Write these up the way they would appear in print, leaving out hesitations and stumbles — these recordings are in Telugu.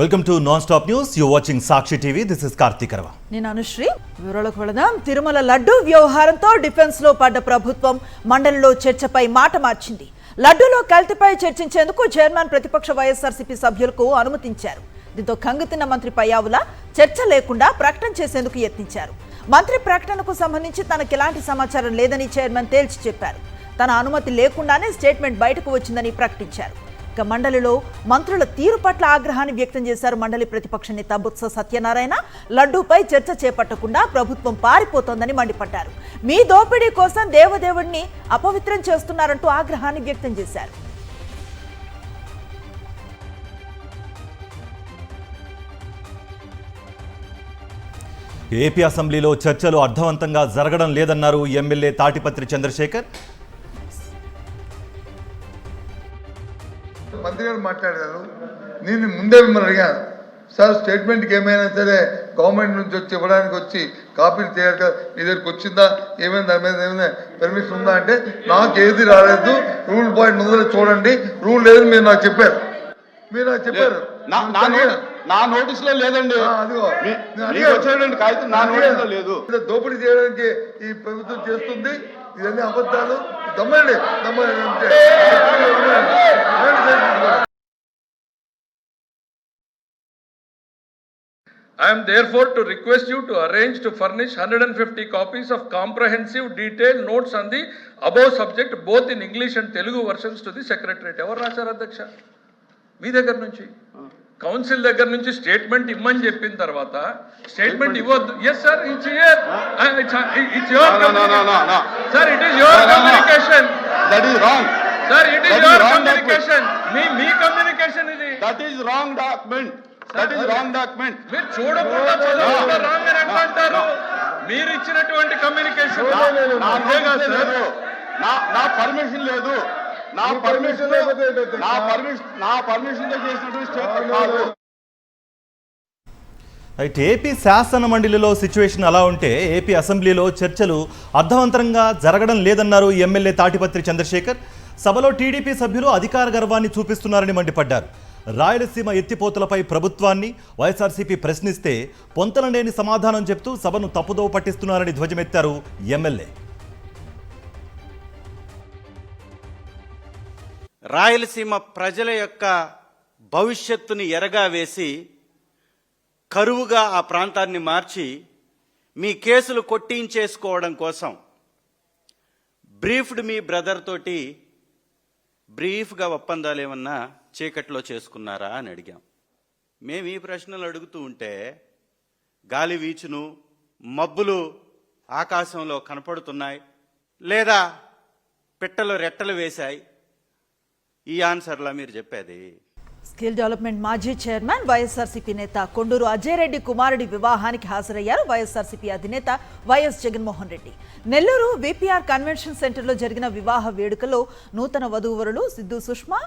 Welcome to non stop news. You watching Sakshi TV. This is Karthik Arava. నేను అనుశ్రీ. వివరాలకు వెళదాం. తిరుమల లడ్డు వ్యవహారంతో డిఫెన్స్ లో పడ్డ ప్రభుత్వం మండలిలో చర్చపై మాట మార్చింది. లడ్డూలో కల్తీపై చర్చించేందుకు చైర్మన్ ప్రతిపక్ష వైఎస్ఆర్సీపీ సభ్యులకు అనుమతించారు. దీంతో కంగుతిన్న మంత్రి పయ్యావుల చర్చ లేకుండా ప్రకటన చేసేందుకు యత్నించారు. మంత్రి ప్రకటనకు సంబంధించి తనకు ఎలాంటి సమాచారం లేదని చైర్మన్ తేల్చి చెప్పారు. తన అనుమతి లేకుండానే స్టేట్మెంట్ బయటకు వచ్చిందని ప్రకటించారు. ఇక మండలిలో మంత్రుల తీరు పట్ల ఆగ్రహాన్ని వ్యక్తం చేశారు మండలి ప్రతిపక్ష నేత బొత్స సత్యనారాయణ. లడ్డూపై చర్చ చేపట్టకుండా ప్రభుత్వం పారిపోతోందని మండిపడ్డారు. మీ దోపిడీ కోసం దేవదేవుడిని అపవిత్రం చేస్తున్నారంటూ ఆగ్రహాన్ని వ్యక్తం చేశారు. ఏపీ అసెంబ్లీలో చర్చలు అర్థవంతంగా జరగడం లేదన్నారు ఎమ్మెల్యే తాటిపత్రి చంద్రశేఖర్. మంత్రి గారు మాట్లాడారు. నేను ముందే మిమ్మల్ని అడిగాను, సార్ స్టేట్మెంట్కి ఏమైనా సరే గవర్నమెంట్ నుంచి వచ్చి ఇవ్వడానికి వచ్చి కాపీలు చేయాలి కదా, మీ దగ్గరికి వచ్చిందా, ఏమైనా దాని మీద ఏమైనా పర్మిషన్ ఉందా అంటే నాకు ఏది రాలేదు, రూల్ పాయింట్ ఉందో చూడండి, రూల్ లేదు మీరు నాకు చెప్పారు. నా నోటీస్ లో లేదండి. దోపిడీ చేయడానికి ఈ ప్రభుత్వం చేస్తుంది. ఇవన్నీ అబద్ధాలు. దమ్మండి I am therefore to request you to arrange to furnish 150 copies of comprehensive detailed notes on the above subject both in English and Telugu versions to the secretariat. Evaru racharu adhyaksha? మీ దగ్గర నుంచి కౌన్సిల్ దగ్గర నుంచి స్టేట్మెంట్ ఇమ్మని చెప్పిన తర్వాత స్టేట్మెంట్ ఇవ్వద్దు. Yes sir, it's here, it's your sir, it is your communication. That is wrong sir, it is your communication. మీ కమ్యూనికేషన్ ఇది. That is wrong document. That is wrong document. మీరు చూడకుండా చదవకుండా రాంగ్ అని అంటారు. మీరు ఇచ్చినటువంటి కమ్యూనికేషన్ నా పర్మిషన్ లేదు. నా పర్మిషన్ చేసినటువంటి స్టేట్మెంట్ కాదు. అయితే ఏపీ శాసన మండలిలో సిచ్యువేషన్ అలా ఉంటే ఏపీ అసెంబ్లీలో చర్చలు అర్థవంతంగా జరగడం లేదన్నారు ఎమ్మెల్యే తాటిపత్రి చంద్రశేఖర్. సభలో టీడీపీ సభ్యులు అధికార గర్వాన్ని చూపిస్తున్నారని మండిపడ్డారు. రాయలసీమ ఎత్తిపోతలపై ప్రభుత్వాన్ని వైఎస్ఆర్సీపీ ప్రశ్నిస్తే పొంతనలేని సమాధానం చెప్తూ సభను తప్పుదోవ పట్టిస్తున్నారని ధ్వజమెత్తారు ఎమ్మెల్యే. రాయలసీమ ప్రజల యొక్క భవిష్యత్తుని ఎరగా వేసి కరువుగా ఆ ప్రాంతాన్ని మార్చి మీ కేసులు కొట్టించేసుకోవడం కోసం బ్రీఫ్డ్ మీ బ్రదర్ తోటి బ్రీఫ్గా ఒప్పందాలు ఏమన్నా చీకట్లో చేసుకున్నారా అని అడిగాం. మేము ఈ ప్రశ్నలు అడుగుతూ ఉంటే గాలి వీచును, మబ్బులు ఆకాశంలో కనపడుతున్నాయి, లేదా పిట్టలు రెట్టలు వేశాయి. ఈ ఆన్సర్లా మీరు చెప్పేది? స్కిల్ డెవలప్మెంట్ మాజీ చైర్మన్ వైఎస్ఆర్సీపీ నేత కొండూరు అజయ్ రెడ్డి కుమారుడి వివాహానికి హాజరయ్యారు వైఎస్ఆర్సీపీ అధినేత YS Jaganmohan Reddy. Nellore VPR convention సెంటర్లో జరిగిన వివాహ వేడుకలో నూతన వధూవరులు సిద్ధు సుష్మా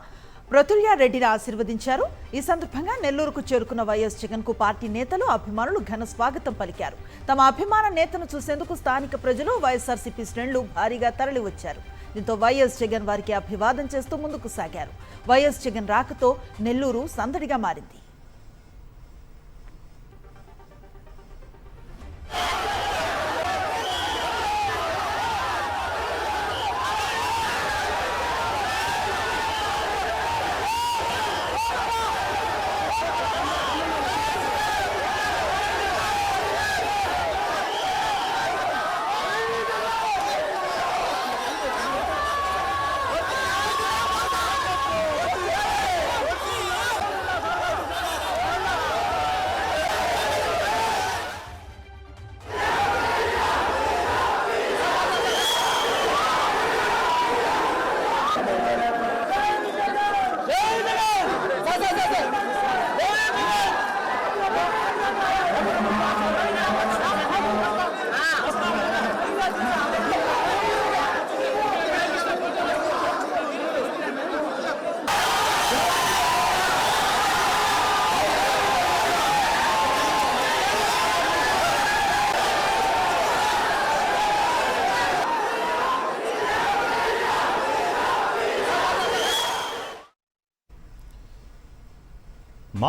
ప్రతుల్య రెడ్డిని ఆశీర్వదించారు. ఈ సందర్భంగా నెల్లూరుకు చేరుకున్న వైఎస్ జగన్ కు పార్టీ నేతలు, అభిమానులు ఘన స్వాగతం పలికారు. తమ అభిమాన నేతను చూసేందుకు స్థానిక ప్రజలు, వైఎస్ఆర్సీపీ శ్రేణులు భారీగా తరలి వచ్చారు. దీంతో వైఎస్ జగన్ వారికి అభివాదం చేస్తూ ముందుకు సాగారు. వైఎస్ జగన్ రాకతో నెల్లూరు సందడిగా మారింది.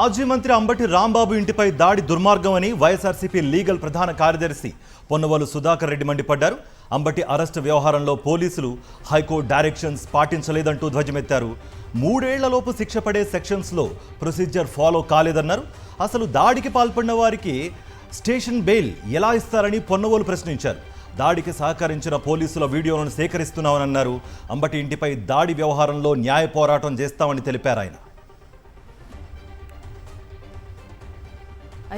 మాజీ మంత్రి అంబటి రాంబాబు ఇంటిపై దాడి దుర్మార్గం అని వైఎస్ఆర్సీపీ లీగల్ ప్రధాన కార్యదర్శి పొన్నవోలు సుధాకర్ రెడ్డి మండిపడ్డారు. అంబటి అరెస్టు వ్యవహారంలో పోలీసులు హైకోర్టు డైరెక్షన్స్ పాటించలేదంటూ ధ్వజమెత్తారు. 3 ఏళ్లలోపు శిక్ష పడే సెక్షన్స్లో ప్రొసీజర్ ఫాలో కాలేదన్నారు. అసలు దాడికి పాల్పడిన వారికి స్టేషన్ బెయిల్ ఎలా ఇస్తారని పొన్నవోలు ప్రశ్నించారు. దాడికి సహకరించిన పోలీసుల వీడియోలను సేకరిస్తున్నామని అన్నారు. అంబటి ఇంటిపై దాడి వ్యవహారంలో న్యాయ పోరాటం చేస్తామని తెలిపారు ఆయన.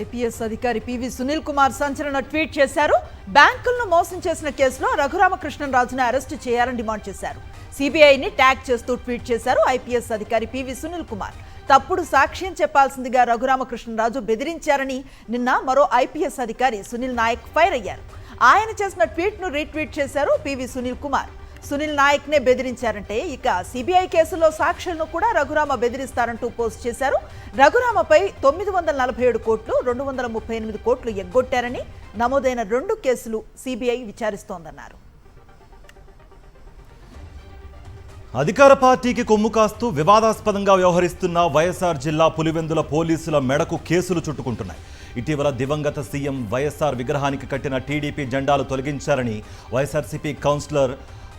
ఐపీఎస్ అధికారి పివి సునీల్ కుమార్ సంచలన ట్వీట్ చేశారు. బ్యాంకులను మోసం చేసిన కేసులో రఘురామకృష్ణరాజును అరెస్టు చేయాలని డిమాండ్ చేశారు. సిబిఐని ట్యాగ్ చేస్తూ ట్వీట్ చేశారు ఐపీఎస్ అధికారి పివి సునీల్ కుమార్. తప్పుడు సాక్ష్యం చెప్పాల్సిందిగా రఘురామకృష్ణరాజు బెదిరించారని నిన్న మరో ఐపీఎస్ అధికారి సునీల్ నాయక్ ఫైర్ అయ్యారు. ఆయన చేసిన ట్వీట్ను రీట్వీట్ చేశారు పివి సునీల్ కుమార్. సునీల్ నాయక్నే బెదిరించారంటే ఇక సిబిఐ కేసులో సాక్షులను కూడా రఘురామ బెదిరిస్తారంటూ పోస్ట్ చేశారు. రఘురామపై 947 కోట్లు 238 కోట్లు ఎగ్గొట్టారని నమోదైన 2 కేసులు సిబిఐ విచారిస్తోందన్నారు. అధికార పార్టీకి కొమ్ము కాస్తూ వివాదాస్పదంగా వ్యవహరిస్తున్న వైఎస్ఆర్ జిల్లా పులివెందుల పోలీసుల మెడకు కేసులు చుట్టుకుంటున్నాయి. ఇటీవల దివంగత సీఎం వైఎస్ఆర్ విగ్రహానికి కట్టిన టీడీపీ జెండాలు తొలగించారని వైఎస్ఆర్సీపీ కౌన్సిలర్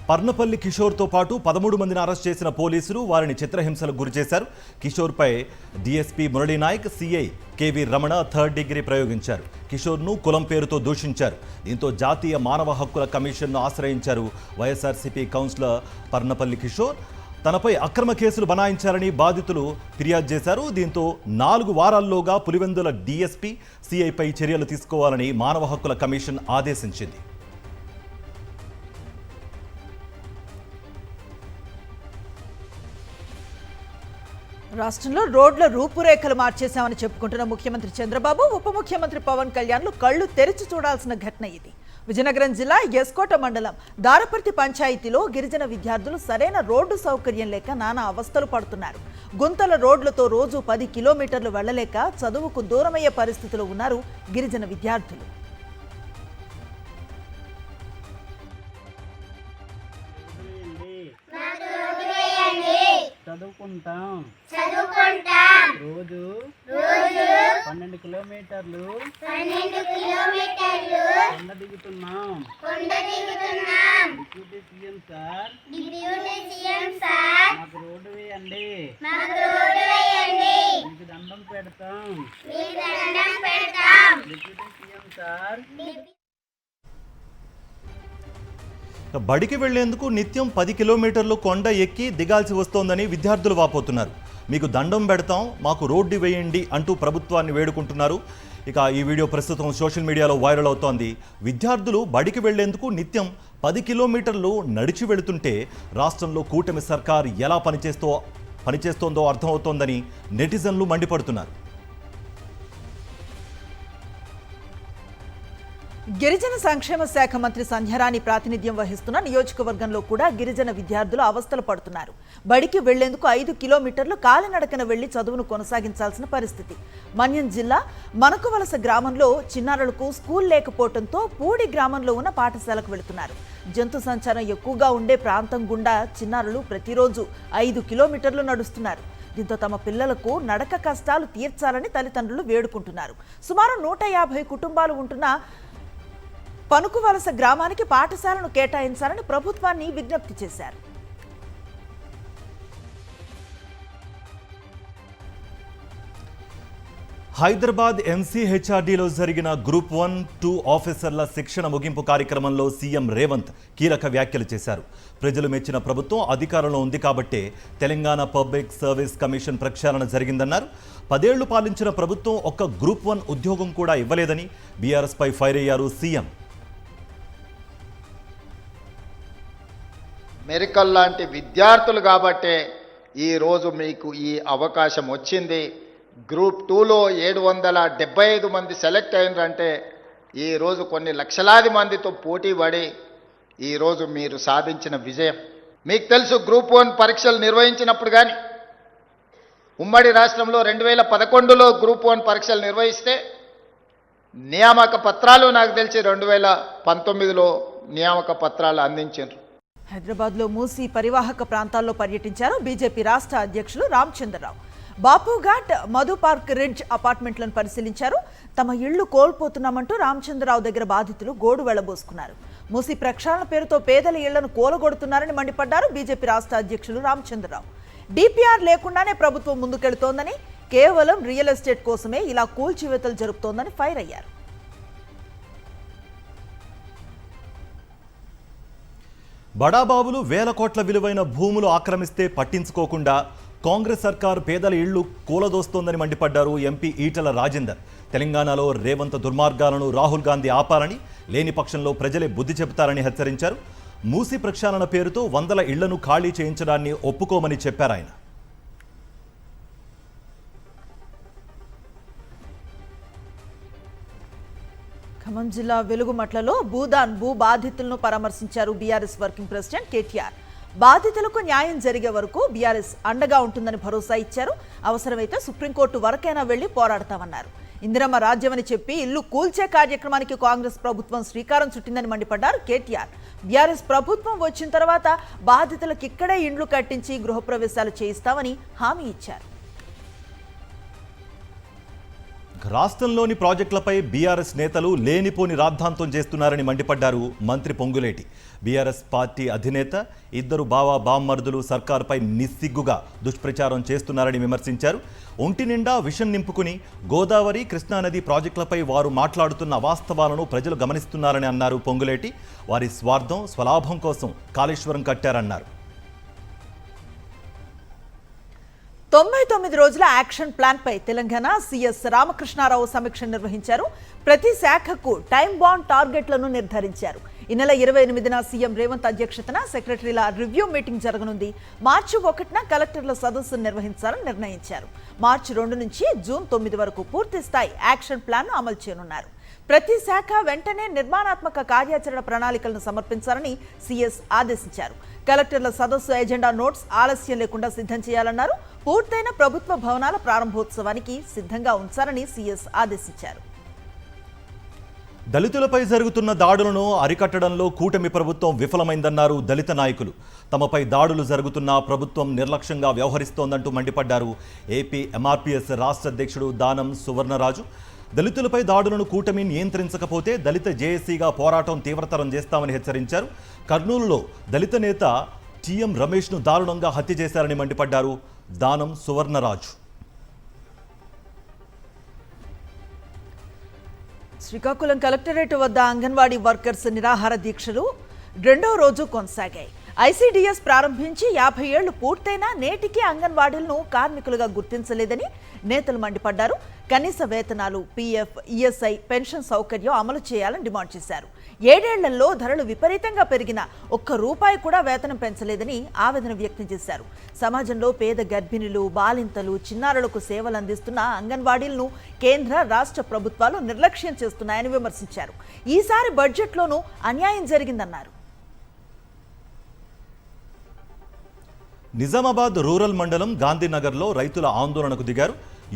పర్నపల్లి కిషోర్తో పాటు 13 మందిని అరెస్ట్ చేసిన పోలీసులు వారిని చిత్రహింసలకు గురిచేశారు. కిషోర్పై DSP Muralinayak, CI KV Ramana 3rd degree ప్రయోగించారు. కిషోర్ను కులం పేరుతో దూషించారు. దీంతో జాతీయ మానవ హక్కుల కమిషన్ను ఆశ్రయించారు వైఎస్ఆర్సీపీ కౌన్సిలర్ పర్నపల్లి కిషోర్. తనపై అక్రమ కేసులు బనాయించారని బాధితులు ఫిర్యాదు చేశారు. దీంతో 4 వారాల్లోగా పులివెందుల డీఎస్పీ, సీఐపై చర్యలు తీసుకోవాలని మానవ హక్కుల కమిషన్ ఆదేశించింది. రాష్ట్రంలో రోడ్ల రూపురేఖలు మార్చేశామని చెప్పుకుంటున్న ముఖ్యమంత్రి చంద్రబాబు, ఉప ముఖ్యమంత్రి పవన్ కళ్యాణ్లు కళ్లు తెరిచి చూడాల్సిన ఘటన ఇది. విజయనగరం జిల్లా ఎస్కోట మండలం దారపర్తి పంచాయతీలో గిరిజన విద్యార్థులు సరైన రోడ్డు సౌకర్యం లేక నానా అవస్థలు పడుతున్నారు. గుంతల రోడ్లతో రోజు 10 కిలోమీటర్లు వెళ్లలేక చదువుకు దూరమయ్యే పరిస్థితిలో ఉన్నారు గిరిజన విద్యార్థులు. చదువుకుంటాం రోజు 12 కిలోమీటర్లు కొండ దిగుతున్నాం. డిప్యూటీ సీఎం సార్ మాకు రోడ్డు వేయండి, మీకు దండం పెడతాం. డిప్యూటీ సీఎం సార్ బడికి వెళ్లేందుకు నిత్యం 10 కిలోమీటర్లు కొండ ఎక్కి దిగాల్సి వస్తోందని విద్యార్థులు వాపోతున్నారు. మీకు దండం పెడతాం, మాకు రోడ్డు వేయండి అంటూ ప్రభుత్వాన్ని వేడుకుంటున్నారు. ఇక ఈ వీడియో ప్రస్తుతం సోషల్ మీడియాలో వైరల్ అవుతోంది. విద్యార్థులు బడికి వెళ్లేందుకు నిత్యం 10 కిలోమీటర్లు నడిచి వెళుతుంటే రాష్ట్రంలో కూటమి సర్కార్ ఎలా పనిచేస్తోందో అర్థమవుతోందని నెటిజన్లు మండిపడుతున్నారు. గిరిజన సంక్షేమ శాఖ మంత్రి సంధ్యారాణి ప్రాతినిధ్యం వహిస్తున్న నియోజకవర్గంలో కూడా గిరిజన విద్యార్థులు అవస్థలు పడుతున్నారు. బడికి వెళ్లేందుకు 5 కిలోమీటర్లు కాలినడకన వెళ్లి చదువును కొనసాగించాల్సిన పరిస్థితి. మన్యం జిల్లా మనకువలస గ్రామంలో చిన్నారులకు స్కూల్ లేకపోవడంతో పూడి గ్రామంలో ఉన్న పాఠశాలకు వెళుతున్నారు. జంతు సంచారం ఎక్కువగా ఉండే ప్రాంతం గుండా చిన్నారులు ప్రతిరోజు 5 కిలోమీటర్లు నడుస్తున్నారు. దీంతో తమ పిల్లలకు నడక కష్టాలు తీర్చాలని తల్లిదండ్రులు వేడుకుంటున్నారు. సుమారు 150 కుటుంబాలు ఉంటున్న పనుకువలస గ్రామానికి పాఠశాలను కేటాయించాలని ప్రభుత్వాన్ని విజ్ఞప్తి చేశారు. హైదరాబాద్ ఎంసీహెచ్ఆర్డీలో జరిగిన గ్రూప్ 1, 2 ఆఫీసర్ల శిక్షణ ముగింపు కార్యక్రమంలో సీఎం రేవంత్ కీలక వ్యాఖ్యలు చేశారు. ప్రజలు మెచ్చిన ప్రభుత్వం అధికారంలో ఉంది కాబట్టే తెలంగాణ పబ్లిక్ సర్వీస్ కమిషన్ ప్రక్షాళన జరిగిందన్నారు. 10 ఏళ్లు పాలించిన ప్రభుత్వం ఒక్క గ్రూప్ 1 ఉద్యోగం కూడా ఇవ్వలేదని బీఆర్ఎస్పై ఫైర్ అయ్యారు సీఎం. మెరికల్ లాంటి విద్యార్థులు కాబట్టే ఈరోజు మీకు ఈ అవకాశం వచ్చింది. గ్రూప్ 2లో 775 మంది సెలెక్ట్ అయినారంటే ఈరోజు కొన్ని లక్షలాది మందితో పోటీ పడి ఈరోజు మీరు సాధించిన విజయం. మీకు తెలుసు, గ్రూప్ 1 పరీక్షలు నిర్వహించినప్పుడు కానీ ఉమ్మడి రాష్ట్రంలో 2011లో గ్రూప్ 1 పరీక్షలు నిర్వహిస్తే నియామక పత్రాలు నాకు తెలిసి 2019లో నియామక పత్రాలు అందించారు. హైదరాబాద్లో మూసీ పరివాహక ప్రాంతాల్లో పర్యటించారు బీజేపీ రాష్ట్ర అధ్యక్షులు రామచంద్రరావు. బాపుఘాట్ మధు పార్క్ రిడ్జ్ అపార్ట్మెంట్లను పరిశీలించారు. తమ ఇళ్లు కోల్పోతున్నామంటూ రామచంద్రరావు దగ్గర బాధితులు గోడు వెళ్లబోసుకున్నారు. మూసి ప్రక్షాళన పేరుతో పేదల ఇళ్లను కూలగొడుతున్నారని మండిపడ్డారు బీజేపీ రాష్ట్ర అధ్యక్షులు రామచంద్రరావు. డిపిఆర్ లేకుండానే ప్రభుత్వం ముందుకెళ్తోందని, కేవలం రియల్ ఎస్టేట్ కోసమే ఇలా కూల్చివేతలు జరుపుతోందని ఫైర్ అయ్యారు. బడాబాబులు వేల కోట్ల విలువైన భూములు ఆక్రమిస్తే పట్టించుకోకుండా కాంగ్రెస్ సర్కారు పేదల ఇళ్లు కూలదోస్తోందని మండిపడ్డారు ఎంపీ ఈటల రాజేందర్. తెలంగాణలో రేవంత్ దుర్మార్గాలను రాహుల్ గాంధీ ఆపాలని, లేని పక్షంలో ప్రజలే బుద్ధి చెబుతారని హెచ్చరించారు. మూసి ప్రక్షాళన పేరుతో వందల ఇళ్లను ఖాళీ చేయించడాన్ని ఒప్పుకోమని చెప్పారు ఆయన. ఖమ్మం జిల్లా వెలుగుమట్లలో భూ బాధితులను పరామర్శించారు బీఆర్ఎస్ వర్కింగ్ ప్రెసిడెంట్ కేటీఆర్. బాధితులకు న్యాయం జరిగే వరకు బీఆర్ఎస్ అండగా ఉంటుందని భరోసా ఇచ్చారు. అవసరమైతే సుప్రీంకోర్టు వరకైనా వెళ్లి పోరాడతామన్నారు. ఇందిరమ్మ రాజ్యమని చెప్పి ఇల్లు కూల్చే కార్యక్రమానికి కాంగ్రెస్ ప్రభుత్వం శ్రీకారం చుట్టిందని మండిపడ్డారు కేటీఆర్. బీఆర్ఎస్ ప్రభుత్వం వచ్చిన తర్వాత బాధితులకు ఇక్కడే ఇండ్లు కట్టించి గృహప్రవేశాలు చేయిస్తామని హామీ ఇచ్చారు. రాష్ట్రంలోని ప్రాజెక్టులపై బీఆర్ఎస్ నేతలు లేనిపోని రాద్ధాంతం చేస్తున్నారని మండిపడ్డారు మంత్రి పొంగులేటి. బీఆర్ఎస్ పార్టీ అధినేత, ఇద్దరు బావమరుదులు సర్కారుపై నిస్సిగ్గుగా దుష్ప్రచారం చేస్తున్నారని విమర్శించారు. ఒంటి నిండా విషం నింపుకుని గోదావరి, కృష్ణానది ప్రాజెక్టులపై వారు మాట్లాడుతున్న వాస్తవాలను ప్రజలు గమనిస్తున్నారని అన్నారు పొంగులేటి. వారి స్వార్థం, స్వలాభం కోసం కాళేశ్వరం కట్టారన్నారు. 99 రోజుల యాక్షన్ ప్లాన్ పై తెలంగాణ సీఎస్ రామకృష్ణారావు సమీక్ష నిర్వహించారు. ప్రతి శాఖకు టైం బాండ్ టార్గెట్లను నిర్ధారించారు. ఈ నెల 28న సీఎం రేవంత్ అధ్యక్షతన సెక్రటరీల రివ్యూ మీటింగ్ జరగనుంది. మార్చి 1న కలెక్టర్ల సదస్సు నిర్వహించాలని నిర్ణయించారు. మార్చి 2 నుంచి జూన్ 9 వరకు పూర్తి స్థాయి యాక్షన్ ప్లాన్ అమలు చేయనున్నారు. ప్రతి శాఖ వెంటనే నిర్మాణాత్మక కార్యాచరణ ప్రణాళికలను సమర్పించాలని సీఎస్ ఆదేశించారు. కలెక్టర్ల సదస్సు ఎజెండా నోట్స్ ఆలస్యం లేకుండా సిద్ధం చేయాలన్నారు. పూర్తయిన ప్రభుత్వ భవనాల ప్రారంభోత్సవానికి సిద్ధంగా ఉంచాలని సీఎస్ ఆదేశించారు. దళితులపై జరుగుతున్న దాడులను అరికట్టడంలో కూటమి ప్రభుత్వం విఫలమైందన్నారు దళిత నాయకులు. తమపై దాడులు జరుగుతున్నా ప్రభుత్వం నిర్లక్ష్యంగా వ్యవహరిస్తోందంటూ మండిపడ్డారు ఏపీ ఎంఆర్పీఎస్ రాష్ట్ర అధ్యక్షుడు దానం సువర్ణరాజు. దళితులపై దాడులను కూటమి నియంత్రించకపోతే దళిత జేఏసీగా పోరాటం తీవ్రతరం చేస్తామని హెచ్చరించారు. కర్నూలులో దళిత నేత టీఎం రమేష్ను దారుణంగా హత్య చేశారని మండిపడ్డారు దానం సువర్ణరాజు. శ్రీకాకుళం కలెక్టరేట్ వద్ద అంగన్వాడీ వర్కర్స్ నిరాహార దీక్షలు 2వ రోజు కొనసాగాయి. ఐసీడీఎస్ ప్రారంభించి 50 ఏళ్లు పూర్తయినా నేటికి అంగన్వాడీలను కార్మికులుగా గుర్తించలేదని నేతలు మండిపడ్డారు. కనీస వేతనాలు, పీఎఫ్, ఈఎస్ఐ, పెన్షన్ సౌకర్యం అమలు చేయాలని డిమాండ్ చేశారు. 7 ఏళ్లలో ధరలు విపరీతంగా పెరిగినా ₹1 కూడా వేతనం పెంచలేదని ఆవేదన వ్యక్తం చేశారు. సమాజంలో పేద గర్భిణులు, బాలింతలు, చిన్నారులకు సేవలు అందిస్తున్న అంగన్వాడీలను కేంద్ర, రాష్ట్ర ప్రభుత్వాలు నిర్లక్ష్యం చేస్తున్నాయని విమర్శించారు. ఈసారి బడ్జెట్లోనూ అన్యాయం జరిగిందన్నారు. నిజామాబాద్ రూరల్ మండలం గాంధీనగర్లో రైతుల ఆందోళనకు దిగారు.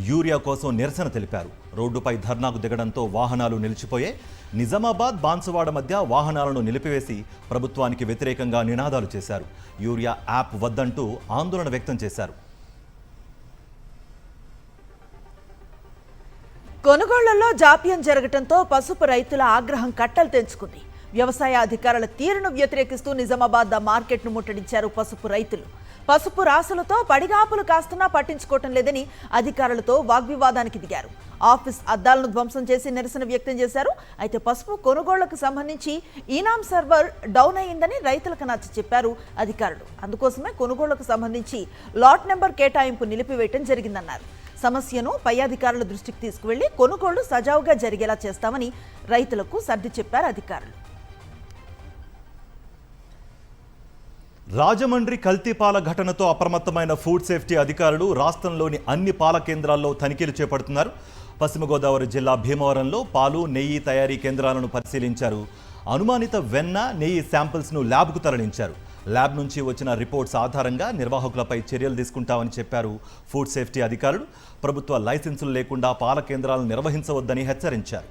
యూరియా కోసం నిరసన తెలిపారు. రోడ్డుపై ధర్నాకు దిగడంతో వాహనాలు నిలిచిపోయాయి. నిజామాబాద్, బాన్సువాడ మధ్య వాహనాలను నిలిపివేసి ప్రభుత్వానికి వ్యతిరేకంగా నినాదాలు చేశారు. యూరియా యాప్ వద్దంటూ ఆందోళన వ్యక్తం చేశారు. కొనుగోళ్లలో జాప్యం జరగడంతో పసుపు రైతుల ఆగ్రహం కట్టలు తెంచుకుంది. వ్యవసాయ అధికారుల తీరును వ్యతిరేకిస్తూ నిజామాబాద్ మార్కెట్ను ముట్టడించారు పసుపు రైతులు. పసుపు రాసులతో పడిగాపులు కాస్తున్నా పట్టించుకోవటం లేదని అధికారులతో వాగ్వివాదానికి దిగారు. ఆఫీస్ అద్దాలను ధ్వంసం చేసి నిరసన వ్యక్తం చేశారు. అయితే పసుపు కొనుగోళ్లకు సంబంధించి ఈనాం సర్వర్ డౌన్ అయిందని రైతులకు నచ్చ చెప్పారు అధికారులు. అందుకోసమే కొనుగోళ్లకు సంబంధించి లాట్ నెంబర్ కేటాయింపు నిలిపివేయటం జరిగిందన్నారు. సమస్యను పై అధికారుల దృష్టికి తీసుకువెళ్లి కొనుగోళ్లు సజావుగా జరిగేలా చేస్తామని రైతులకు సర్ది చెప్పారు అధికారులు. రాజమండ్రి కల్తీ పాల ఘటనతో అప్రమత్తమైన ఫుడ్ సేఫ్టీ అధికారులు రాష్ట్రంలోని అన్ని పాల కేంద్రాల్లో తనిఖీలు చేపడుతున్నారు. పశ్చిమ గోదావరి జిల్లా భీమవరంలో పాలు, నెయ్యి తయారీ కేంద్రాలను పరిశీలించారు. అనుమానిత వెన్న, నెయ్యి శాంపిల్స్ను ల్యాబ్కు తరలించారు. ల్యాబ్ నుంచి వచ్చిన రిపోర్ట్స్ ఆధారంగా నిర్వాహకులపై చర్యలు తీసుకుంటామని చెప్పారు ఫుడ్ సేఫ్టీ అధికారులు. ప్రభుత్వ లైసెన్సులు లేకుండా పాల కేంద్రాలను నిర్వహించవద్దని హెచ్చరించారు.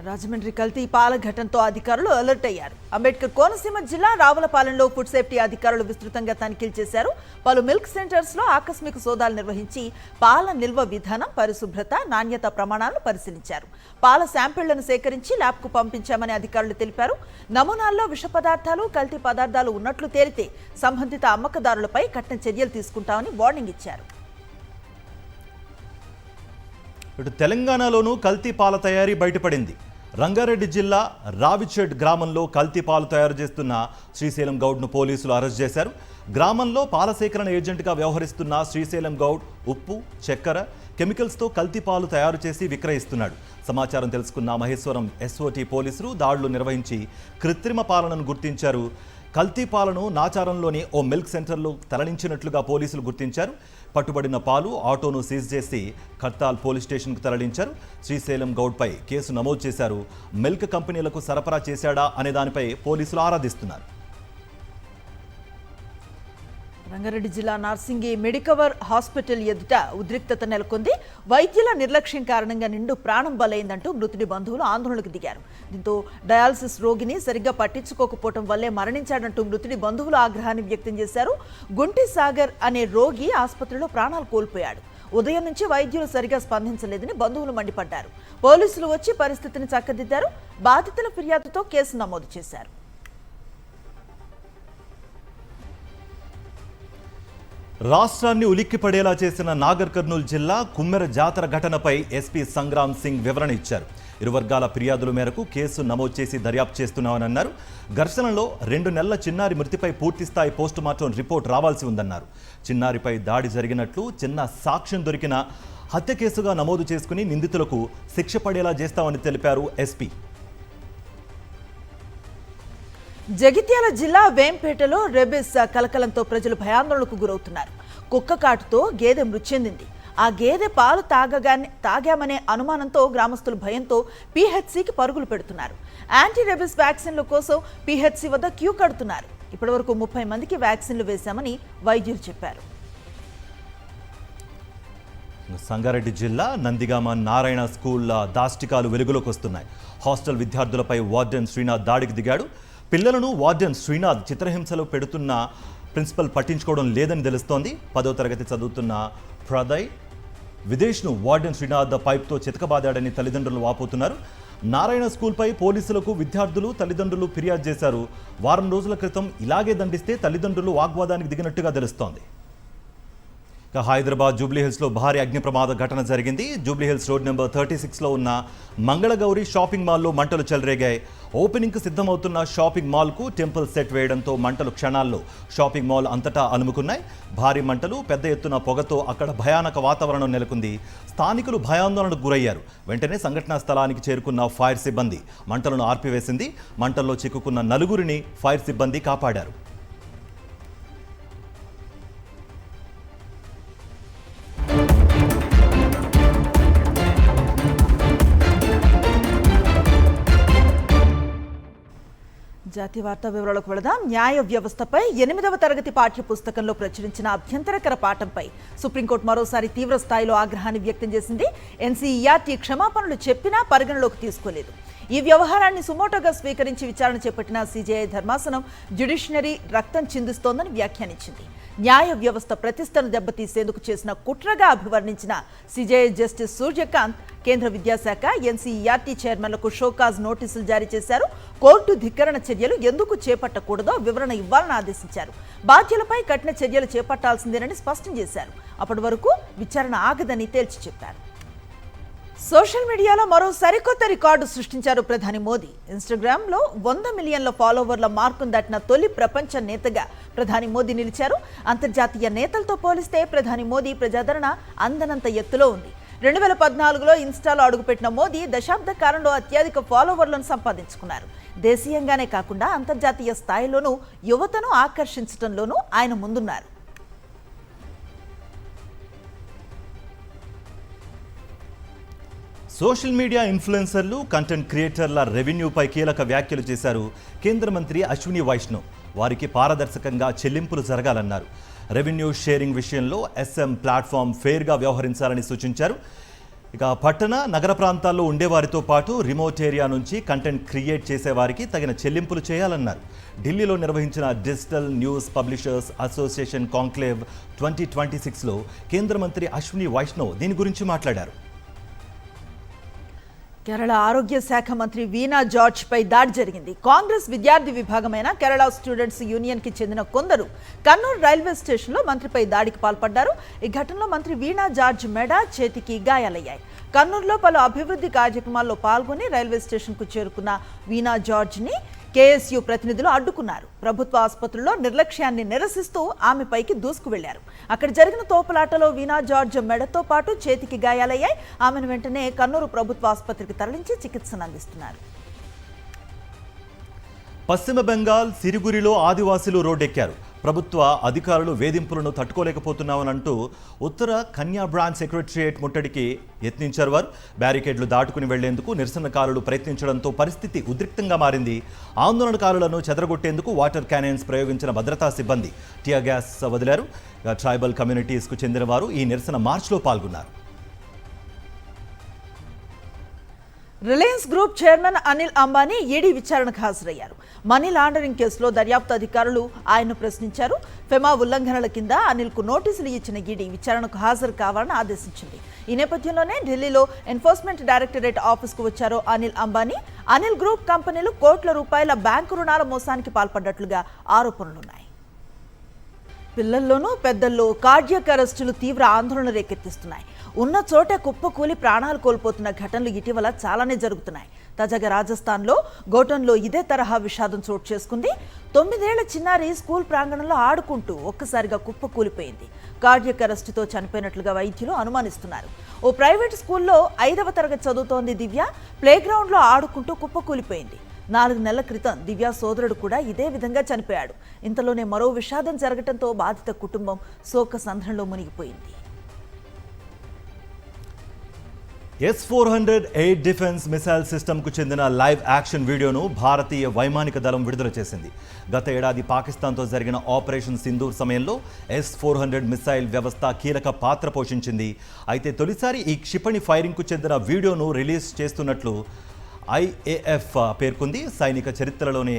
రాజమండ్రి కల్తీ పాల ఘటనతో అధికారులు అలర్ట్ అయ్యారు. అంబేద్కర్ కోనసీమ జిల్లా రావులపాలెంలో ఫుడ్ సేఫ్టీ అధికారులు విస్తృతంగా తనిఖీలు చేశారు. పలు మిల్క్ సెంటర్స్ లో ఆకస్మిక సోదాలు నిర్వహించి పాల నిల్వ విధానం, పరిశుభ్రత, నాణ్యత ప్రమాణాలను పరిశీలించారు. పాల శాంపిళ్లను సేకరించి ల్యాబ్కు పంపించామని అధికారులు తెలిపారు. నమూనాల్లో విష పదార్థాలు, కల్తీ పదార్థాలు ఉన్నట్లు తేలితే సంబంధిత అమ్మకదారులపై కఠిన చర్యలు తీసుకుంటామని వార్నింగ్ ఇచ్చారు. ఇటు తెలంగాణలోనూ కల్తీ పాల తయారీ బయటపడింది. రంగారెడ్డి జిల్లా రావిచెడ్ గ్రామంలో కల్తీ పాలు తయారు చేస్తున్న శ్రీశైలం గౌడ్ను పోలీసులు అరెస్ట్ చేశారు. గ్రామంలో పాల సేకరణ ఏజెంట్గా వ్యవహరిస్తున్న శ్రీశైలం గౌడ్ ఉప్పు, చక్కెర, కెమికల్స్తో కల్తీ పాలు తయారు చేసి విక్రయిస్తున్నాడు. సమాచారం తెలుసుకున్న మహేశ్వరం ఎస్ఓటీ పోలీసులు దాడులు నిర్వహించి కృత్రిమ పాలనను గుర్తించారు. కల్తీ పాలను నాచారంలోని ఓ మిల్క్ సెంటర్లో తరలించినట్లుగా పోలీసులు గుర్తించారు. పట్టుబడిన పాలు ఆటోను సీజ్ చేసి ఖర్తాల్ పోలీస్ స్టేషన్కు తరలించారు. శ్రీశైలం గౌడ్పై కేసు నమోదు చేశారు. మిల్క్ కంపెనీలకు సరఫరా చేశాడా అనే దానిపై పోలీసులు ఆరాధిస్తున్నారు. రంగారెడ్డి జిల్లా నార్సింగి మెడికవర్ హాస్పిటల్ ఎదుట ఉద్రిక్తత నెలకొంది. వైద్యుల నిర్లక్ష్యం కారణంగా నిండు ప్రాణం బలైందంటూ మృతుడి బంధువులు ఆందోళనకు దిగారు. దీంతో డయాలసిస్ రోగిని సరిగ్గా పట్టించుకోకపోవడం వల్లే మరణించాడంటూ మృతుడి బంధువులు ఆగ్రహాన్ని వ్యక్తం చేశారు. గుంటి సాగర్ అనే రోగి ఆసుపత్రిలో ప్రాణాలు కోల్పోయాడు. ఉదయం నుంచి వైద్యులు సరిగా స్పందించలేదని బంధువులు మండిపడ్డారు. పోలీసులు వచ్చి పరిస్థితిని చక్కదిద్దారు. బాధితుల ఫిర్యాదుతో కేసు నమోదు చేశారు. రాష్ట్రాన్ని ఉలిక్కిపడేలా చేసిన నాగర్ కర్నూలు జిల్లా కుమ్మెర జాతర ఘటనపై ఎస్పీ సంగ్రామ్ సింగ్ వివరణ ఇచ్చారు. ఇరు వర్గాల ఫిర్యాదుల మేరకు కేసు నమోదు చేసి దర్యాప్తు చేస్తున్నామని అన్నారు. ఘర్షణలో 2 నెలల చిన్నారి మృతిపై పూర్తిస్థాయి పోస్టుమార్టం రిపోర్ట్ రావాల్సి ఉందన్నారు. చిన్నారిపై దాడి జరిగినట్లు చిన్న సాక్ష్యం దొరికిన హత్య కేసుగా నమోదు చేసుకుని నిందితులకు శిక్ష పడేలా చేస్తామని తెలిపారు ఎస్పీ. జగిత్యాల జిల్లా వేంపేటలో రెబిస్ కలకలంతో ప్రజలు భయాందోళనకు గురవుతున్నారు. కుక్క కాటుతో గేదె మృతి చెందింది. ఆ గేదె పాలు తాగామనే అనుమానంతో గ్రామస్తులు భయంతో పీహెచ్సికి పరుగులు పెడుతున్నారు. యాంటీ రెబిస్ వ్యాక్సిన్ల కోసం పీహెచ్సి వద్ద క్యూ కడుతున్నారు. ఇప్పటివరకు 30 మందికి వ్యాక్సిన్లు వేశామని వైద్యులు చెప్పారు. సంగారెడ్డి జిల్లా నందిగామ నారాయణ స్కూల్ దాష్టికాలు వెలుగులోకి వస్తున్నాయి. హాస్టల్ విద్యార్థులపై వార్డెన్ శ్రీనాథ్ దాడికి దిగాడు. పిల్లలను వార్డెన్ శ్రీనాథ్ చిత్రహింసలు పెడుతున్న ప్రిన్సిపల్ పట్టించుకోవడం లేదని తెలుస్తోంది. 10వ తరగతి చదువుతున్న ప్రదయ్ విదేశ్ను వార్డెన్ శ్రీనాథ్ పైప్తో చితకబాదాడని తల్లిదండ్రులు వాపోతున్నారు. నారాయణ స్కూల్పై పోలీసులకు విద్యార్థులు, తల్లిదండ్రులు ఫిర్యాదు చేశారు. వారం రోజుల క్రితం ఇలాగే దండిస్తే తల్లిదండ్రులు వాగ్వాదానికి దిగినట్టుగా తెలుస్తోంది. హైదరాబాద్ జూబ్లీహిల్స్లో భారీ అగ్ని ప్రమాద ఘటన జరిగింది. జూబ్లీహిల్స్ రోడ్ నెంబర్ 36లో ఉన్న మంగళగౌరి షాపింగ్ మాల్లో మంటలు చెలరేగాయి. ఓపెనింగ్కు సిద్ధమవుతున్న షాపింగ్ మాల్కు టెంపుల్ సెట్ వేయడంతో మంటలు క్షణాల్లో షాపింగ్ మాల్ అంతటా అలుముకున్నాయి. భారీ మంటలు, పెద్ద ఎత్తున పొగతో అక్కడ భయానక వాతావరణం నెలకొంది. స్థానికులు భయాందోళనకు గురయ్యారు. వెంటనే సంఘటనా స్థలానికి చేరుకున్న ఫైర్ సిబ్బంది మంటలను ఆర్పివేసింది. మంటల్లో చిక్కుకున్న 4గురిని ఫైర్ సిబ్బంది కాపాడారు. జాతీయ వార్తా వివరాలకు వెళదాం. న్యాయ వ్యవస్థపై 8వ తరగతి పాఠ్య పుస్తకంలో ప్రచురించిన అభ్యంతరకర పాఠంపై సుప్రీంకోర్టు మరోసారి తీవ్ర స్థాయిలో ఆగ్రహాన్ని వ్యక్తం చేసింది. ఎన్సీఈఆర్టీ క్షమాపణలు చెప్పినా పరిగణలోకి తీసుకోలేదు. ఈ వ్యవహారాన్ని సుమోటోగా స్వీకరించి విచారణ చేపట్టిన సీజేఐ ధర్మాసనం జ్యుడిషియరీ రక్తం చిందిస్తోందని వ్యాఖ్యానించింది. న్యాయ వ్యవస్థ ప్రతిష్టను దెబ్బతీసేందుకు చేసిన కుట్రగా అభివర్ణించిన సీజేఐ జస్టిస్ సూర్యకాంత్ కేంద్ర విద్యాశాఖ, ఎన్సీఈఆర్టీ చైర్మన్లకు షోకాజ్ నోటీసులు జారీ చేశారు. కోర్టు ధిక్కరణ చర్యలు ఎందుకు చేపట్టకూడదో వివరణ ఇవ్వాలని ఆదేశించారు. బాధ్యులపై కఠిన చర్యలు చేపట్టాల్సిందేనని స్పష్టం చేశారు. అప్పటి వరకు విచారణ ఆగదని తేల్చి చెప్పారు. సోషల్ మీడియాలో మరో సరికొత్త రికార్డు సృష్టించారు ప్రధాని మోదీ. ఇన్స్టాగ్రామ్లో 100 మిలియన్ల ఫాలోవర్ల మార్కును దాటిన తొలి ప్రపంచ నేతగా ప్రధాని మోదీ నిలిచారు. అంతర్జాతీయ నేతలతో పోలిస్తే ప్రధాని మోదీ ప్రజాదరణ అందనంత ఎత్తులో ఉంది. 2014లో ఇన్స్టాలో అడుగుపెట్టిన మోదీ దశాబ్ద కాలంలో అత్యధిక ఫాలోవర్లను సంపాదించుకున్నారు. దేశీయంగానే కాకుండా అంతర్జాతీయ స్థాయిలోనూ యువతను ఆకర్షించడంలోనూ ఆయన ముందున్నారు. సోషల్ మీడియా ఇన్ఫ్లుయెన్సర్లు, కంటెంట్ క్రియేటర్ల రెవెన్యూపై కీలక వ్యాఖ్యలు చేశారు కేంద్ర మంత్రి అశ్విని వైష్ణవ్. వారికి పారదర్శకంగా చెల్లింపులు జరగాలన్నారు. రెవెన్యూ షేరింగ్ విషయంలో ఎస్ఎం ప్లాట్ఫామ్ ఫెయిర్గా వ్యవహరించాలని సూచించారు. ఇక పట్టణ నగర ప్రాంతాల్లో ఉండేవారితో పాటు రిమోట్ ఏరియా నుంచి కంటెంట్ క్రియేట్ చేసేవారికి తగిన చెల్లింపులు చేయాలన్నారు. ఢిల్లీలో నిర్వహించిన digital news publishers association conclave 2026లో కేంద్ర మంత్రి అశ్విని వైష్ణవ్ దీని గురించి మాట్లాడారు. కేరళ ఆరోగ్య శాఖ మంత్రి వీణా జార్జ్ పై దాడి జరిగింది. కాంగ్రెస్ విద్యార్థి విభాగమైన కేరళ స్టూడెంట్స్ యూనియన్ కి చెందిన కొందరు కన్నూర్ రైల్వే స్టేషన్లో మంత్రిపై దాడికి పాల్పడ్డారు. ఈ ఘటనలో మంత్రి వీణా జార్జ్ మెడ, చేతికి గాయాలయ్యాయి. కన్నూరులో పలు అభివృద్ధి కార్యక్రమాల్లో పాల్గొని రైల్వే స్టేషన్కు చేరుకున్న వీణా జార్జ్ని కేఎస్యు ప్రతినిధులు అడ్డుకున్నారు. ప్రభుత్వ ఆసుపత్రిలో నిర్లక్ష్యాన్ని నిరసిస్తూ ఆమెపైకి దూసుకు వెళ్లారు. అక్కడ జరిగిన తోపులాటలో వీణా జార్జ్ మెడతో పాటు చేతికి గాయాలయ్యాయి. ఆమెను వెంటనే కన్నూరు ప్రభుత్వ ఆసుపత్రికి తరలించి చికిత్సను అందిస్తున్నారు. పశ్చిమ బెంగాల్ సిరిగురిలో ఆదివాసీలు రోడ్డెక్కారు. ప్రభుత్వ అధికారులు వేధింపులను తట్టుకోలేకపోతున్నామనంటూ ఉత్తర కన్యా బ్రాంచ్ సెక్రటరియేట్ ముట్టడికి యత్నించారు. వారు బ్యారికేడ్లు దాటుకుని వెళ్లేందుకు నిరసనకారులు ప్రయత్నించడంతో పరిస్థితి ఉద్రిక్తంగా మారింది. ఆందోళనకారులను చెదరగొట్టేందుకు వాటర్ క్యానన్స్ ప్రయోగించిన భద్రతా సిబ్బంది టియర్ గ్యాస్ వదిలారు. ట్రైబల్ కమ్యూనిటీస్కు చెందిన వారు ఈ నిరసన మార్చ్లో పాల్గొన్నారు. Reliance group chairman Anil Ambani ED విచారణకు హాజరయ్యారు. మనీ లాండరింగ్ కేసులో దర్యాప్తు అధికారులు ఆయన్ను ప్రశ్నించారు. ఫెమా ఉల్లంఘనల కింద అనిల్కు నోటీసులు ఇచ్చిన ఈడీ విచారణకు హాజరు కావాలని ఆదేశించింది. ఈ నేపథ్యంలోనే ఢిల్లీలో ఎన్ఫోర్స్మెంట్ డైరెక్టరేట్ ఆఫీస్కు వచ్చారు అనిల్ అంబానీ. అనిల్ గ్రూప్ కంపెనీలు కోట్ల రూపాయల బ్యాంకు రుణాల మోసానికి పాల్పడ్డట్లుగా ఆరోపణలున్నాయి. పిల్లల్లోనూ పెద్దల్లో కార్డియాక్ అరెస్టులు తీవ్ర ఆందోళన రేకెత్తిస్తున్నాయి. ఉన్న చోటే కుప్పకూలి ప్రాణాలు కోల్పోతున్న ఘటనలు ఇటీవల చాలానే జరుగుతున్నాయి. తాజాగా రాజస్థాన్లో గోటన్లో ఇదే తరహా విషాదం చోటు చేసుకుంది. 9 ఏళ్ల చిన్నారి స్కూల్ ప్రాంగణంలో ఆడుకుంటూ ఒక్కసారిగా కుప్పకూలిపోయింది. కార్డియాక్ అరెస్టుతో చనిపోయినట్లుగా వైద్యులు అనుమానిస్తున్నారు. ఓ ప్రైవేట్ స్కూల్లో 5వ తరగతి చదువుతోంది దివ్య. ప్లేగ్రౌండ్లో ఆడుకుంటూ కుప్పకూలిపోయింది. 4 నెలల క్రితం దివ్య సోదరుడు కూడా ఇదే విధంగా చనిపోయాడు. ఇంతలోనే మరో విషాదం జరగడంతో బాధిత కుటుంబం శోక సంద్రంలో మునిగిపోయింది. S-400 ఎయిర్ డిఫెన్స్ మిసైల్ సిస్టమ్కు చెందిన లైవ్ యాక్షన్ వీడియోను భారతీయ వైమానిక దళం విడుదల చేసింది. గత ఏడాది పాకిస్తాన్తో జరిగిన ఆపరేషన్ సింధూర్ సమయంలో S-400 మిసైల్ వ్యవస్థ కీలక పాత్ర పోషించింది. అయితే తొలిసారి ఈ క్షిపణి ఫైరింగ్కు చెందిన వీడియోను రిలీజ్ చేస్తున్నట్లు IAF పేర్కొంది. సైనిక చరిత్రలోనే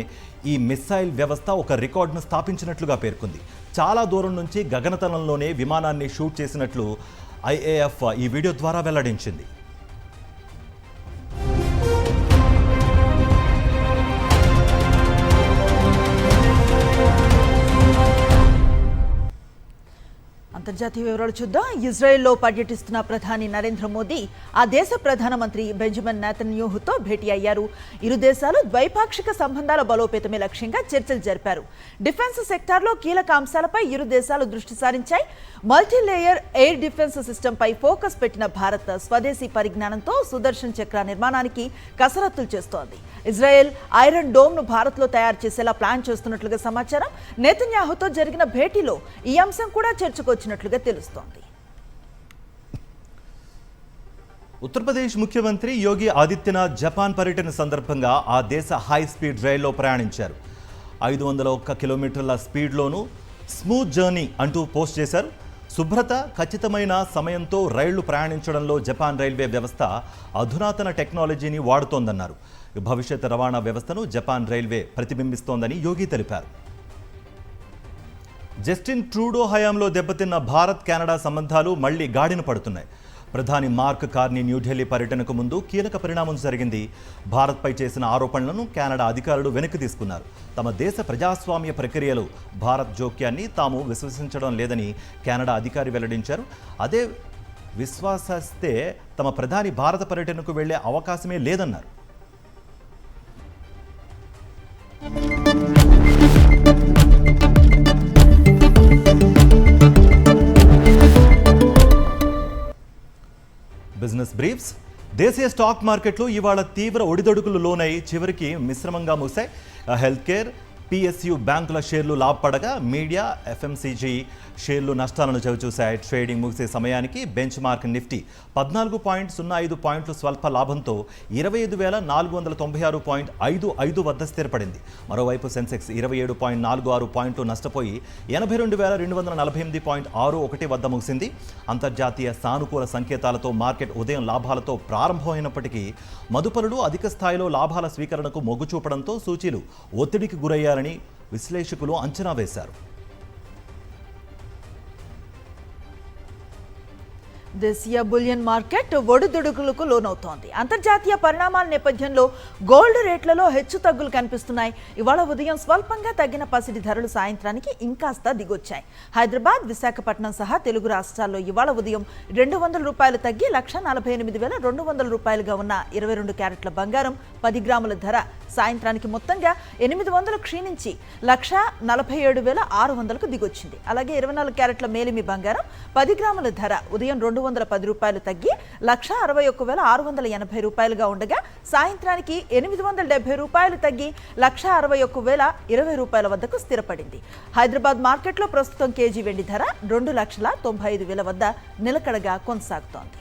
ఈ మిసైల్ వ్యవస్థ ఒక రికార్డును స్థాపించినట్లుగా పేర్కొంది. చాలా దూరం నుంచి గగనతలంలోనే విమానాన్ని షూట్ చేసినట్లు IAF ఈ వీడియో ద్వారా వెల్లడించింది. అంతర్జాతీయ వివరాలు చూద్దాం. ఇజ్రాయెల్లో పర్యటిస్తున్న ప్రధాని నరేంద్ర మోదీ ఆ దేశ ప్రధానమంత్రి బెంజమిన్ నెతన్యాహుతో భేటీ అయ్యారు. ఇరు దేశాలు ద్వైపాక్షిక సంబంధాల బలోపేతమే లక్ష్యంగా చర్చలు జరిపారు. డిఫెన్స్ సెక్టార్లో కీలక అంశాలపై ఇరు దేశాలు దృష్టి సారించాయి. మల్టీలేయర్ ఎయిర్ డిఫెన్స్ సిస్టంపై ఫోకస్ పెట్టిన భారత్ స్వదేశీ పరిజ్ఞానంతో సుదర్శన్ చక్ర నిర్మాణానికి కసరత్తులు చేస్తోంది. ఇజ్రాయెల్ ఐరన్ డోమ్ను భారత్లో తయారు చేసేలా ప్లాన్ చేస్తున్నట్లుగా సమాచారం. నెతన్యాహుతో జరిగిన భేటీలో ఈ అంశం కూడా చర్చకొచ్చినట్లుగా తెలుస్తోంది. ఉత్తరప్రదేశ్ ముఖ్యమంత్రి యోగి ఆదిత్యనాథ్ జపాన్ పర్యటన సందర్భంగా ఆ దేశ హై స్పీడ్ రైల్లో ప్రయాణించారు. 501 కిలోమీటర్ల స్పీడ్లోనూ స్మూత్ జర్నీ అంటూ పోస్ట్ చేశారు. శుభ్రత, ఖచ్చితమైన సమయంతో రైళ్లు ప్రయాణించడంలో జపాన్ రైల్వే వ్యవస్థ అధునాతన టెక్నాలజీని వాడుతోందన్నారు. భవిష్యత్ రవాణా వ్యవస్థను జపాన్ రైల్వే ప్రతిబింబిస్తోందని యోగి తెలిపారు. జస్టిన్ ట్రూడో హయాంలో దెబ్బతిన్న భారత్ కెనడా సంబంధాలు మళ్లీ గాడిన పడుతున్నాయి. ప్రధాని మార్క్ కార్నీ న్యూఢిల్లీ పర్యటనకు ముందు కీలక పరిణామం జరిగింది. భారత్పై చేసిన ఆరోపణలను కెనడా అధికారులు వెనక్కి తీసుకున్నారు. తమ దేశ ప్రజాస్వామ్య ప్రక్రియలో భారత్ జోక్యాన్ని తాము విశ్వసించడం లేదని కెనడా అధికారి వెల్లడించారు. అదే విశ్వాసిస్తే తమ ప్రధాని భారత పర్యటనకు వెళ్లే అవకాశమే లేదన్నారు. Business briefs. దేశీయ స్టాక్ మార్కెట్లు ఇవాళ తీవ్ర ఒడిదొడుకులు లోనై చివరికి మిశ్రమంగా ముగిశాయి. హెల్త్ కేర్, పిఎస్యు బ్యాంకుల షేర్లు లాభపడగా మీడియా, ఎఫ్ఎంసీజీ షేర్లు నష్టాలను చవిచూశాయి. ట్రేడింగ్ ముగిసే సమయానికి బెంచ్ మార్క్ నిఫ్టీ 14.05 పాయింట్లు స్వల్ప లాభంతో 25,496.55 వద్ద స్థిరపడింది. మరోవైపు సెన్సెక్స్ 27.46 పాయింట్లు నష్టపోయి 82,248.61 వద్ద ముగిసింది. అంతర్జాతీయ సానుకూల సంకేతాలతో మార్కెట్ ఉదయం లాభాలతో ప్రారంభమైనప్పటికీ మదుపరులు అధిక స్థాయిలో లాభాల స్వీకరణకు మొగ్గు చూపడంతో సూచీలు ఒత్తిడికి గురయ్యారని విశ్లేషకులు అంచనా వేశారు. దేశీయ బులియన్ మార్కెట్ ఒడిదుడుకులకు లోనవుతోంది. అంతర్జాతీయ పరిణామాల నేపథ్యంలో గోల్డ్ రేట్లలో హెచ్చుతగ్గులు కనిపిస్తున్నాయి. ఇవాళ ఉదయం స్వల్పంగా తగ్గిన పసిడి ధరలు సాయంత్రానికి ఇంకాస్త దిగొచ్చాయి. హైదరాబాద్, విశాఖపట్నం సహా తెలుగు రాష్ట్రాల్లో ఇవాళ ఉదయం ₹200 తగ్గి 1,48,200 ఉన్న 22 క్యారెట్ల బంగారం 10 గ్రాముల ధర సాయంత్రానికి మొత్తంగా 800 క్షీణించి 1,47,600కు దిగొచ్చింది. అలాగే 24 క్యారెట్ల మేలిమి బంగారం 10 గ్రాముల ధర ఉదయం ₹210 తగ్గి 1,61,680 ఉండగా సాయంత్రానికి ₹870 తగ్గి 1,61,020 వద్దకు స్థిరపడింది. హైదరాబాద్ మార్కెట్లో ప్రస్తుతం కేజీ వెండి ధర 2,95,000 వద్ద నిలకడగా కొనసాగుతోంది.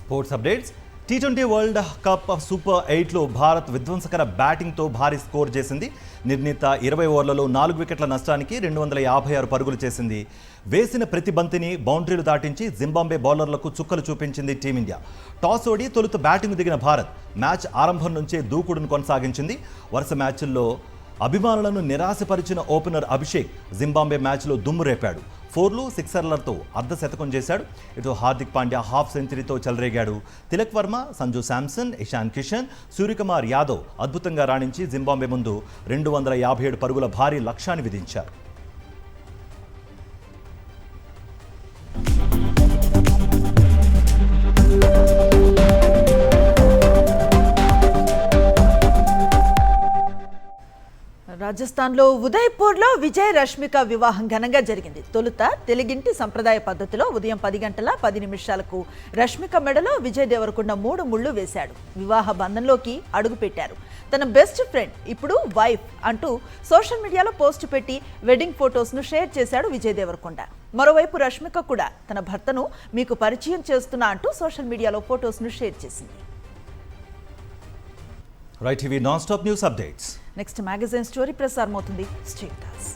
Sports updates. T20 world cup super 8లో భారత్ విధ్వంసకర బ్యాటింగ్తో భారీ స్కోర్ చేసింది. నిర్ణీత 20 ఓవర్లలో 4 వికెట్ల నష్టానికి 256 పరుగులు చేసింది. వేసిన ప్రతి బంతిని బౌండరీలు దాటించి జింబాబ్వే బౌలర్లకు చుక్కలు చూపించింది టీమిండియా. టాస్ ఓడి తొలుత బ్యాటింగ్ దిగిన భారత్ మ్యాచ్ ఆరంభం నుంచే దూకుడును కొనసాగించింది. వరుస మ్యాచ్ల్లో అభిమానులను నిరాశపరిచిన ఓపెనర్ అభిషేక్ జింబాబ్వే మ్యాచ్లో దుమ్ము రేపాడు. 4లు 6ర్లతో అర్ధశతకం చేశాడు. ఇటు హార్దిక్ పాండ్యా హాఫ్ సెంచరీతో చెలరేగాడు. తిలక్ వర్మ, సంజు శాంసన్, ఇషాన్ కిషన్, సూర్యకుమార్ యాదవ్ అద్భుతంగా రాణించి జింబాబ్వే ముందు 257 పరుగుల భారీ లక్ష్యాన్ని విధించారు. రాజస్థాన్లో ఉదయ్పూర్లో విజయ్ రష్మిక వివాహం ఘనంగా జరిగింది. తొలుత తెలుగింటి సంప్రదాయ పద్ధతిలో ఉదయం 10:10 రష్మిక మెడలో విజయ్ దేవరకొండ 3 ముళ్ళు వేశాడు. వివాహ బంధంలోకి అడుగుపెట్టారు. తన బెస్ట్ ఫ్రెండ్ ఇప్పుడు వైఫ్ అంటూ సోషల్ మీడియాలో పోస్ట్ పెట్టి వెడ్డింగ్ ఫొటోస్ను షేర్ చేశాడు విజయ్ దేవరకొండ. మరోవైపు రష్మిక కూడా తన భర్తను మీకు పరిచయం చేస్తున్నా అంటూ సోషల్ మీడియాలో ఫొటోస్ను షేర్ చేసింది. Right TV non stop news updates. Next magazine story ప్రసారమవుతుంది. Stay with us.